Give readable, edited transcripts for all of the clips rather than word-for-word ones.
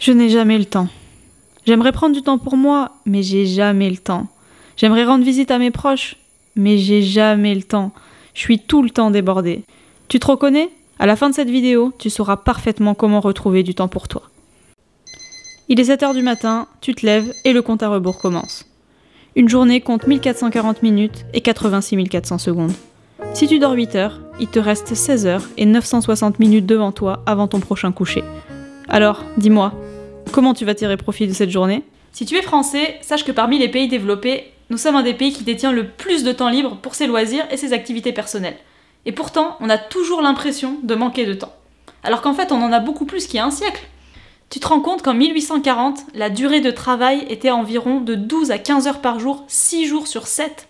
Je n'ai jamais le temps. J'aimerais prendre du temps pour moi, mais j'ai jamais le temps. J'aimerais rendre visite à mes proches, mais j'ai jamais le temps. Je suis tout le temps débordée. Tu te reconnais ? À la fin de cette vidéo, tu sauras parfaitement comment retrouver du temps pour toi. Il est 7h du matin, tu te lèves et le compte à rebours commence. Une journée compte 1440 minutes et 86 400 secondes. Si tu dors 8 heures, il te reste 16 heures et 960 minutes devant toi avant ton prochain coucher. Alors, dis-moi, comment tu vas tirer profit de cette journée ? Si tu es français, sache que parmi les pays développés, nous sommes un des pays qui détient le plus de temps libre pour ses loisirs et ses activités personnelles. Et pourtant, on a toujours l'impression de manquer de temps. Alors qu'en fait, on en a beaucoup plus qu'il y a un siècle. Tu te rends compte qu'en 1840, la durée de travail était environ de 12 à 15 heures par jour, 6 jours sur 7,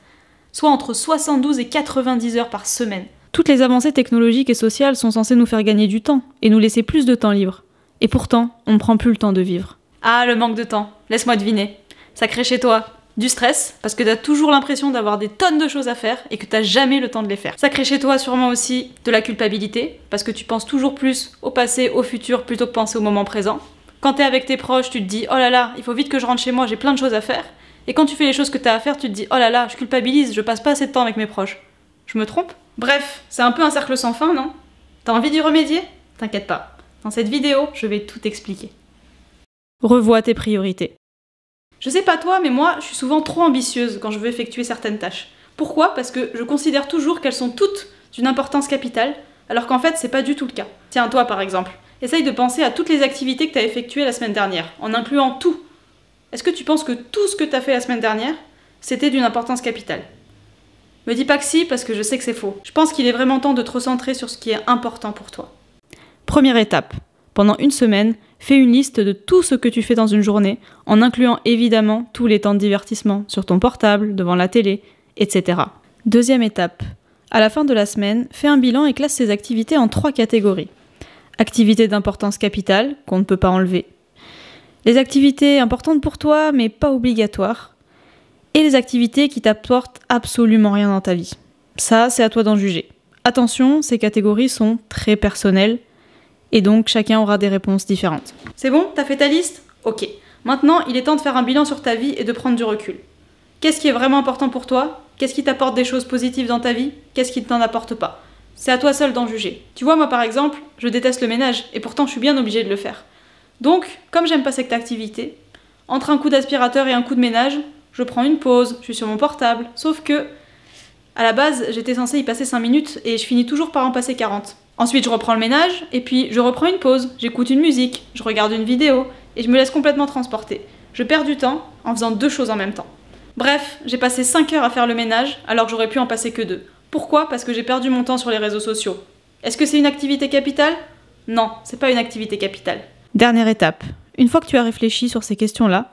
soit entre 72 et 90 heures par semaine. Toutes les avancées technologiques et sociales sont censées nous faire gagner du temps et nous laisser plus de temps libre. Et pourtant, on ne prend plus le temps de vivre. Ah, le manque de temps. Laisse-moi deviner. Ça crée chez toi du stress, parce que t'as toujours l'impression d'avoir des tonnes de choses à faire et que t'as jamais le temps de les faire. Ça crée chez toi sûrement aussi de la culpabilité, parce que tu penses toujours plus au passé, au futur, plutôt que penser au moment présent. Quand t'es avec tes proches, tu te dis « Oh là là, il faut vite que je rentre chez moi, j'ai plein de choses à faire ». Et quand tu fais les choses que t'as à faire, tu te dis « Oh là là, je culpabilise, je passe pas assez de temps avec mes proches ». Je me trompe ? Bref, c'est un peu un cercle sans fin, non ? T'as envie d'y remédier ? T'inquiète pas. Dans cette vidéo, je vais tout expliquer. Revois tes priorités. Je sais pas toi, mais moi, je suis souvent trop ambitieuse quand je veux effectuer certaines tâches. Pourquoi ? Parce que je considère toujours qu'elles sont toutes d'une importance capitale, alors qu'en fait, c'est pas du tout le cas. Tiens, toi par exemple, essaye de penser à toutes les activités que t'as effectuées la semaine dernière, en incluant tout. Est-ce que tu penses que tout ce que t'as fait la semaine dernière, c'était d'une importance capitale ? Me dis pas que si, parce que je sais que c'est faux. Je pense qu'il est vraiment temps de te recentrer sur ce qui est important pour toi. Première étape. Pendant une semaine, fais une liste de tout ce que tu fais dans une journée, en incluant évidemment tous les temps de divertissement, sur ton portable, devant la télé, etc. Deuxième étape. À la fin de la semaine, fais un bilan et classe ces activités en 3 catégories. Activités d'importance capitale, qu'on ne peut pas enlever. Les activités importantes pour toi, mais pas obligatoires. Et les activités qui t'apportent absolument rien dans ta vie. Ça, c'est à toi d'en juger. Attention, ces catégories sont très personnelles, et donc chacun aura des réponses différentes. C'est bon ? T'as fait ta liste ? Ok. Maintenant, il est temps de faire un bilan sur ta vie et de prendre du recul. Qu'est-ce qui est vraiment important pour toi ? Qu'est-ce qui t'apporte des choses positives dans ta vie ? Qu'est-ce qui ne t'en apporte pas ? C'est à toi seul d'en juger. Tu vois, moi par exemple, je déteste le ménage, et pourtant je suis bien obligée de le faire. Donc, comme j'aime pas cette activité, entre un coup d'aspirateur et un coup de ménage, je prends une pause, je suis sur mon portable, sauf que, à la base, j'étais censée y passer 5 minutes, et je finis toujours par en passer 40. Ensuite, je reprends le ménage, et puis je reprends une pause, j'écoute une musique, je regarde une vidéo, et je me laisse complètement transporter. Je perds du temps en faisant 2 choses en même temps. Bref, j'ai passé 5 heures à faire le ménage, alors que j'aurais pu en passer que 2. Pourquoi ? Parce que j'ai perdu mon temps sur les réseaux sociaux. Est-ce que c'est une activité capitale ? Non, c'est pas une activité capitale. Dernière étape. Une fois que tu as réfléchi sur ces questions-là,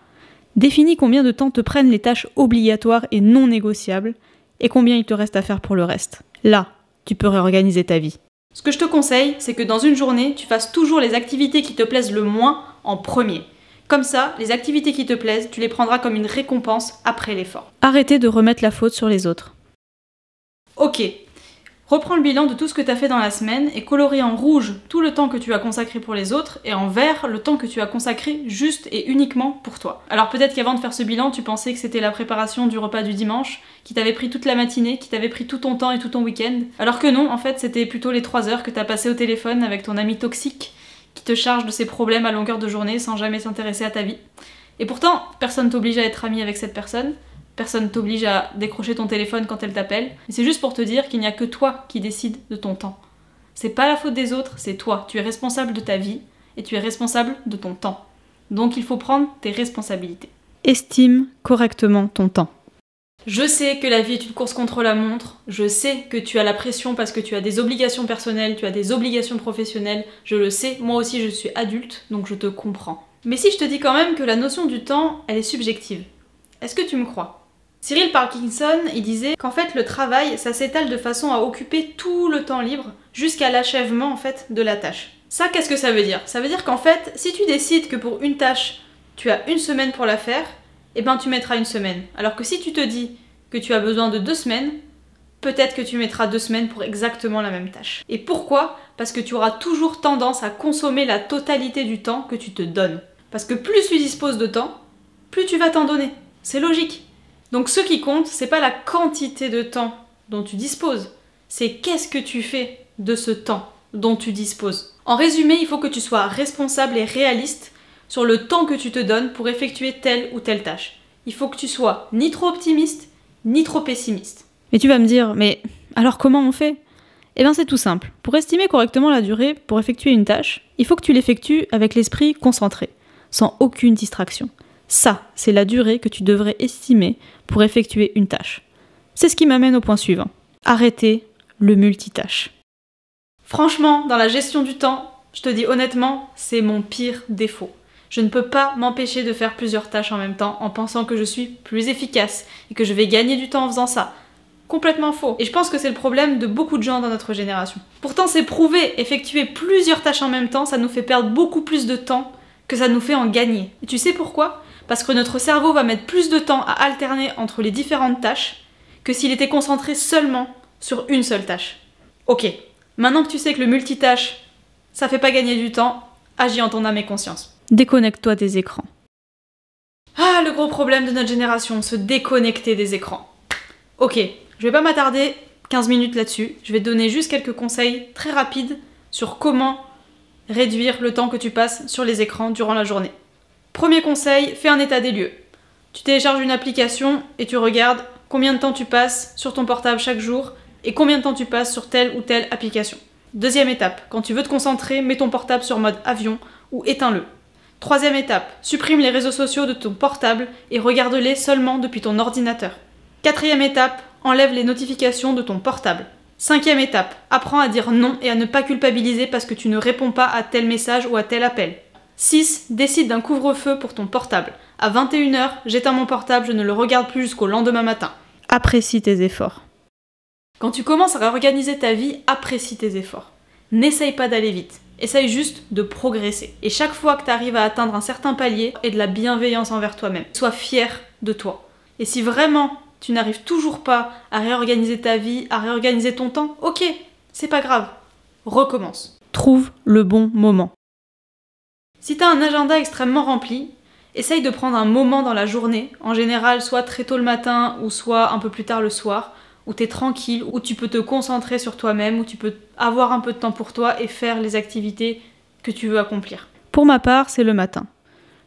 définis combien de temps te prennent les tâches obligatoires et non négociables, et combien il te reste à faire pour le reste. Là, tu peux réorganiser ta vie. Ce que je te conseille, c'est que dans une journée, tu fasses toujours les activités qui te plaisent le moins en premier. Comme ça, les activités qui te plaisent, tu les prendras comme une récompense après l'effort. Arrêtez de remettre la faute sur les autres. Ok, reprends le bilan de tout ce que tu as fait dans la semaine et colorie en rouge tout le temps que tu as consacré pour les autres et en vert le temps que tu as consacré juste et uniquement pour toi. Alors peut-être qu'avant de faire ce bilan, tu pensais que c'était la préparation du repas du dimanche, qui t'avait pris toute la matinée, qui t'avait pris tout ton temps et tout ton week-end. Alors que non, en fait, c'était plutôt les 3 heures que t'as passé au téléphone avec ton ami toxique qui te charge de ses problèmes à longueur de journée sans jamais s'intéresser à ta vie. Et pourtant, personne t'oblige à être ami avec cette personne. Personne t'oblige à décrocher ton téléphone quand elle t'appelle. Et c'est juste pour te dire qu'il n'y a que toi qui décides de ton temps. C'est pas la faute des autres, c'est toi. Tu es responsable de ta vie et tu es responsable de ton temps. Donc il faut prendre tes responsabilités. Estime correctement ton temps. Je sais que la vie est une course contre la montre. Je sais que tu as la pression parce que tu as des obligations personnelles, tu as des obligations professionnelles. Je le sais, moi aussi je suis adulte, donc je te comprends. Mais si je te dis quand même que la notion du temps, elle est subjective, est-ce que tu me crois ? Cyril Parkinson, il disait qu'en fait le travail, ça s'étale de façon à occuper tout le temps libre jusqu'à l'achèvement en fait de la tâche. Ça, qu'est-ce que ça veut dire ? Ça veut dire qu'en fait, si tu décides que pour une tâche, tu as 1 semaine pour la faire, eh ben tu mettras 1 semaine. Alors que si tu te dis que tu as besoin de 2 semaines, peut-être que tu mettras 2 semaines pour exactement la même tâche. Et pourquoi ? Parce que tu auras toujours tendance à consommer la totalité du temps que tu te donnes. Parce que plus tu disposes de temps, plus tu vas t'en donner. C'est logique. Donc ce qui compte, c'est pas la quantité de temps dont tu disposes, c'est qu'est-ce que tu fais de ce temps dont tu disposes. En résumé, il faut que tu sois responsable et réaliste sur le temps que tu te donnes pour effectuer telle ou telle tâche. Il faut que tu sois ni trop optimiste, ni trop pessimiste. Et tu vas me dire, mais alors comment on fait ? Eh bien c'est tout simple. Pour estimer correctement la durée pour effectuer une tâche, il faut que tu l'effectues avec l'esprit concentré, sans aucune distraction. Ça, c'est la durée que tu devrais estimer pour effectuer une tâche. C'est ce qui m'amène au point suivant. Arrêter le multitâche. Franchement, dans la gestion du temps, je te dis honnêtement, c'est mon pire défaut. Je ne peux pas m'empêcher de faire plusieurs tâches en même temps en pensant que je suis plus efficace et que je vais gagner du temps en faisant ça. Complètement faux. Et je pense que c'est le problème de beaucoup de gens dans notre génération. Pourtant, c'est prouvé, effectuer plusieurs tâches en même temps, ça nous fait perdre beaucoup plus de temps que ça nous fait en gagner. Et tu sais pourquoi ? Parce que notre cerveau va mettre plus de temps à alterner entre les différentes tâches que s'il était concentré seulement sur une seule tâche. Ok, maintenant que tu sais que le multitâche, ça fait pas gagner du temps, agis en ton âme et conscience. Déconnecte-toi des écrans. Ah, le gros problème de notre génération, se déconnecter des écrans. Ok, je vais pas m'attarder 15 minutes là-dessus, je vais te donner juste quelques conseils très rapides sur comment réduire le temps que tu passes sur les écrans durant la journée. Premier conseil, fais un état des lieux. Tu télécharges une application et tu regardes combien de temps tu passes sur ton portable chaque jour et combien de temps tu passes sur telle ou telle application. Deuxième étape, quand tu veux te concentrer, mets ton portable sur mode avion ou éteins-le. Troisième étape, supprime les réseaux sociaux de ton portable et regarde-les seulement depuis ton ordinateur. Quatrième étape, enlève les notifications de ton portable. Cinquième étape, apprends à dire non et à ne pas culpabiliser parce que tu ne réponds pas à tel message ou à tel appel. 6. Décide d'un couvre-feu pour ton portable. À 21h, j'éteins mon portable, je ne le regarde plus jusqu'au lendemain matin. Apprécie tes efforts. Quand tu commences à réorganiser ta vie, apprécie tes efforts. N'essaye pas d'aller vite. Essaye juste de progresser. Et chaque fois que tu arrives à atteindre un certain palier, aie de la bienveillance envers toi-même. Sois fier de toi. Et si vraiment tu n'arrives toujours pas à réorganiser ta vie, à réorganiser ton temps, ok, c'est pas grave. Recommence. Trouve le bon moment. Si tu as un agenda extrêmement rempli, essaye de prendre un moment dans la journée, en général soit très tôt le matin ou soit un peu plus tard le soir, où tu es tranquille, où tu peux te concentrer sur toi-même, où tu peux avoir un peu de temps pour toi et faire les activités que tu veux accomplir. Pour ma part, c'est le matin.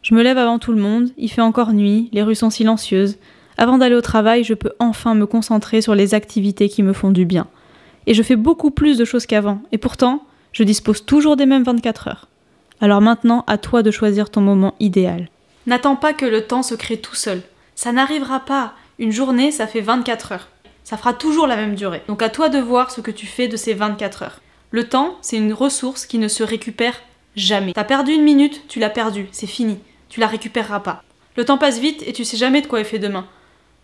Je me lève avant tout le monde, il fait encore nuit, les rues sont silencieuses. Avant d'aller au travail, je peux enfin me concentrer sur les activités qui me font du bien. Et je fais beaucoup plus de choses qu'avant, et pourtant, je dispose toujours des mêmes 24 heures. Alors maintenant, à toi de choisir ton moment idéal. N'attends pas que le temps se crée tout seul. Ça n'arrivera pas. Une journée, ça fait 24 heures. Ça fera toujours la même durée. Donc à toi de voir ce que tu fais de ces 24 heures. Le temps, c'est une ressource qui ne se récupère jamais. T'as perdu une minute, tu l'as perdue, c'est fini. Tu la récupéreras pas. Le temps passe vite et tu sais jamais de quoi est fait demain.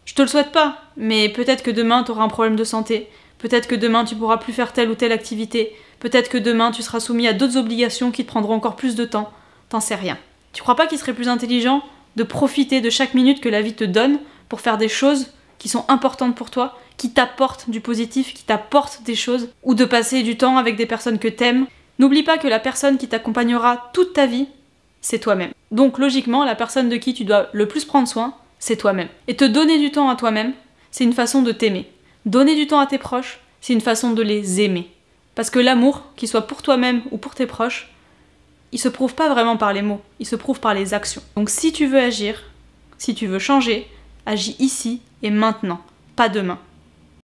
Je te le souhaite pas, mais peut-être que demain tu auras un problème de santé. Peut-être que demain tu pourras plus faire telle ou telle activité. Peut-être que demain tu seras soumis à d'autres obligations qui te prendront encore plus de temps. T'en sais rien. Tu crois pas qu'il serait plus intelligent de profiter de chaque minute que la vie te donne pour faire des choses qui sont importantes pour toi, qui t'apportent du positif, qui t'apportent des choses, ou de passer du temps avec des personnes que t'aimes? N'oublie pas que la personne qui t'accompagnera toute ta vie, c'est toi-même. Donc logiquement, la personne de qui tu dois le plus prendre soin, c'est toi-même. Et te donner du temps à toi-même, c'est une façon de t'aimer. Donner du temps à tes proches, c'est une façon de les aimer. Parce que l'amour, qu'il soit pour toi-même ou pour tes proches, il se prouve pas vraiment par les mots, il se prouve par les actions. Donc si tu veux agir, si tu veux changer, agis ici et maintenant, pas demain.